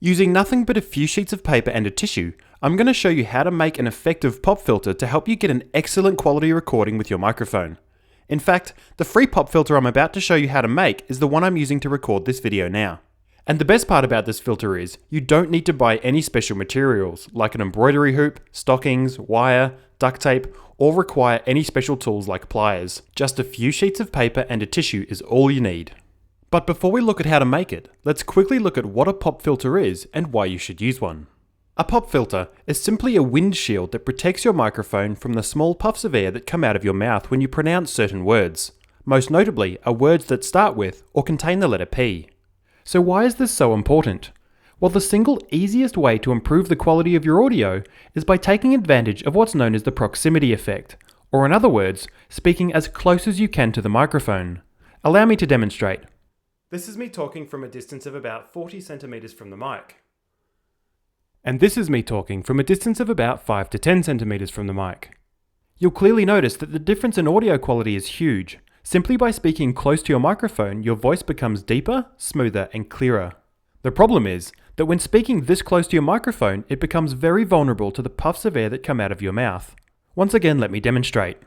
Using nothing but a few sheets of paper and a tissue, I'm going to show you how to make an effective pop filter to help you get an excellent quality recording with your microphone. In fact, the free pop filter I'm about to show you how to make is the one I'm using to record this video now. And the best part about this filter is, you don't need to buy any special materials like an embroidery hoop, stockings, wire, duct tape, or require any special tools like pliers. Just a few sheets of paper and a tissue is all you need. But before we look at how to make it, let's quickly look at what a pop filter is and why you should use one. A pop filter is simply a windshield that protects your microphone from the small puffs of air that come out of your mouth when you pronounce certain words. Most notably are words that start with or contain the letter P. So why is this so important? Well, the single easiest way to improve the quality of your audio is by taking advantage of what's known as the proximity effect, or in other words, speaking as close as you can to the microphone. Allow me to demonstrate. This is me talking from a distance of about 40 centimeters from the mic. And this is me talking from a distance of about 5 to 10 centimeters from the mic. You'll clearly notice that the difference in audio quality is huge. Simply by speaking close to your microphone, your voice becomes deeper, smoother, and clearer. The problem is that when speaking this close to your microphone, it becomes very vulnerable to the puffs of air that come out of your mouth. Once again, let me demonstrate.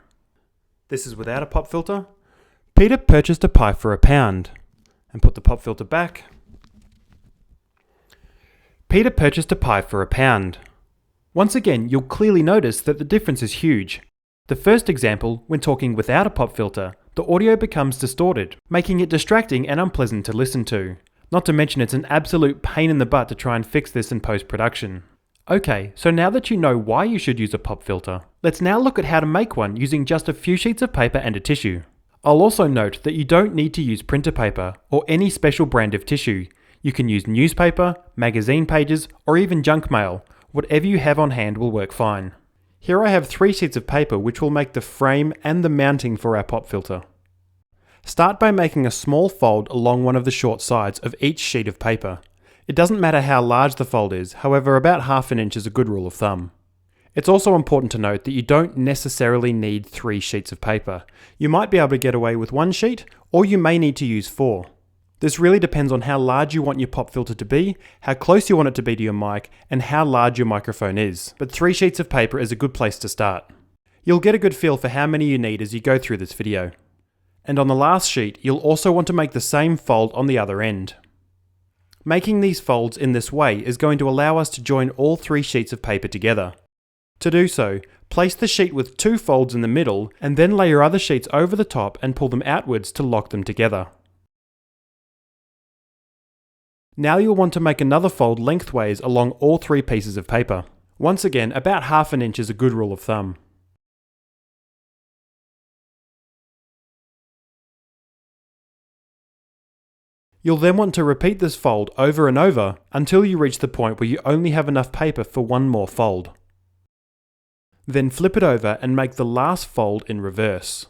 This is without a pop filter. Peter purchased a pie for £1 and put the pop filter back. Peter purchased a pie for £1. Once again, you'll clearly notice that the difference is huge. The first example, when talking without a pop filter, the audio becomes distorted, making it distracting and unpleasant to listen to. Not to mention it's an absolute pain in the butt to try and fix this in post-production. Okay, so now that you know why you should use a pop filter, let's now look at how to make one using just a few sheets of paper and a tissue. I'll also note that you don't need to use printer paper or any special brand of tissue. You can use newspaper, magazine pages, or even junk mail. Whatever you have on hand will work fine. Here I have 3 sheets of paper which will make the frame and the mounting for our pop filter. Start by making a small fold along one of the short sides of each sheet of paper. It doesn't matter how large the fold is, however about ½ an inch is a good rule of thumb. It's also important to note that you don't necessarily need 3 sheets of paper. You might be able to get away with 1 sheet, or you may need to use 4. This really depends on how large you want your pop filter to be, how close you want it to be to your mic, and how large your microphone is. But 3 sheets of paper is a good place to start. You'll get a good feel for how many you need as you go through this video. And on the last sheet, you'll also want to make the same fold on the other end. Making these folds in this way is going to allow us to join all 3 sheets of paper together. To do so, place the sheet with 2 folds in the middle, and then lay your other sheets over the top and pull them outwards to lock them together. Now you'll want to make another fold lengthways along all 3 pieces of paper. Once again, about ½ an inch is a good rule of thumb. You'll then want to repeat this fold over and over until you reach the point where you only have enough paper for 1 more fold. Then flip it over and make the last fold in reverse.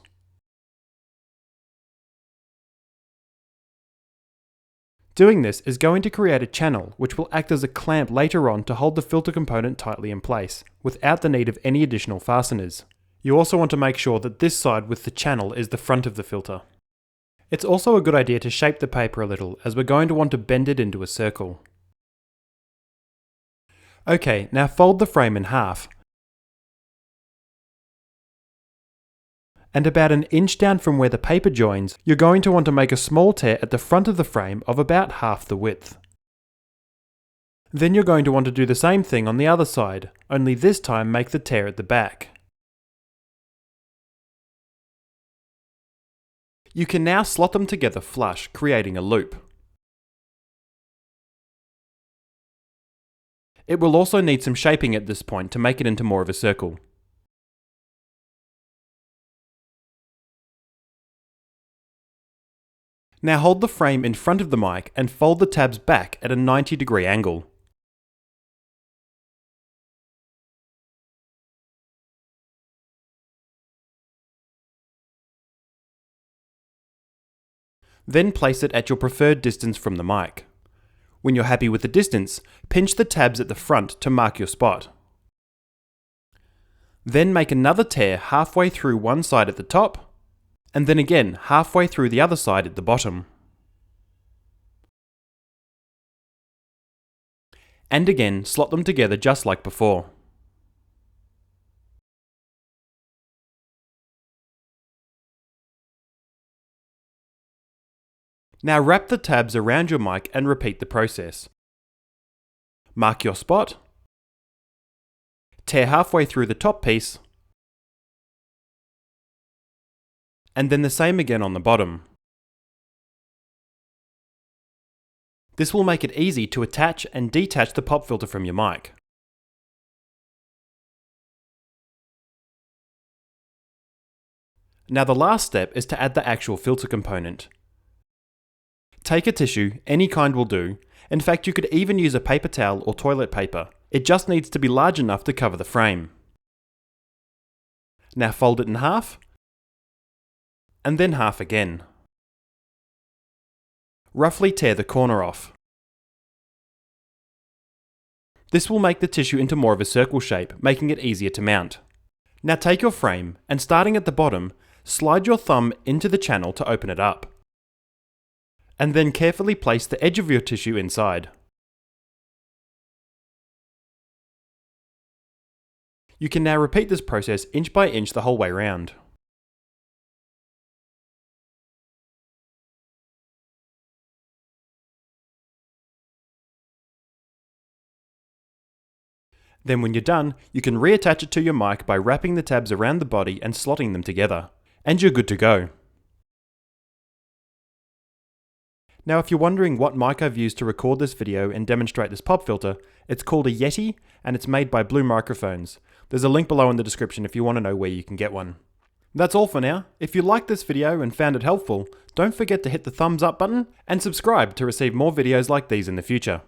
Doing this is going to create a channel which will act as a clamp later on to hold the filter component tightly in place, without the need of any additional fasteners. You also want to make sure that this side with the channel is the front of the filter. It's also a good idea to shape the paper a little, as we're going to want to bend it into a circle. Okay, now fold the frame in half. And about 1 inch down from where the paper joins, you're going to want to make a small tear at the front of the frame of about half the width. Then you're going to want to do the same thing on the other side, only this time make the tear at the back. You can now slot them together flush, creating a loop. It will also need some shaping at this point to make it into more of a circle. Now hold the frame in front of the mic and fold the tabs back at a 90-degree angle. Then place it at your preferred distance from the mic. When you're happy with the distance, pinch the tabs at the front to mark your spot. Then make another tear halfway through one side at the top, and then again halfway through the other side at the bottom. And again, slot them together just like before. Now wrap the tabs around your mic and repeat the process. Mark your spot, tear halfway through the top piece, and then the same again on the bottom. This will make it easy to attach and detach the pop filter from your mic. Now the last step is to add the actual filter component. Take a tissue, any kind will do. In fact, you could even use a paper towel or toilet paper. It just needs to be large enough to cover the frame. Now fold it in half, and then half again. Roughly tear the corner off. This will make the tissue into more of a circle shape, making it easier to mount. Now take your frame, and starting at the bottom, slide your thumb into the channel to open it up. And then carefully place the edge of your tissue inside. You can now repeat this process inch by inch the whole way round. Then when you're done, you can reattach it to your mic by wrapping the tabs around the body and slotting them together. And you're good to go. Now if you're wondering what mic I've used to record this video and demonstrate this pop filter, it's called a Yeti and it's made by Blue Microphones. There's a link below in the description if you want to know where you can get one. That's all for now. If you liked this video and found it helpful, don't forget to hit the thumbs up button and subscribe to receive more videos like these in the future.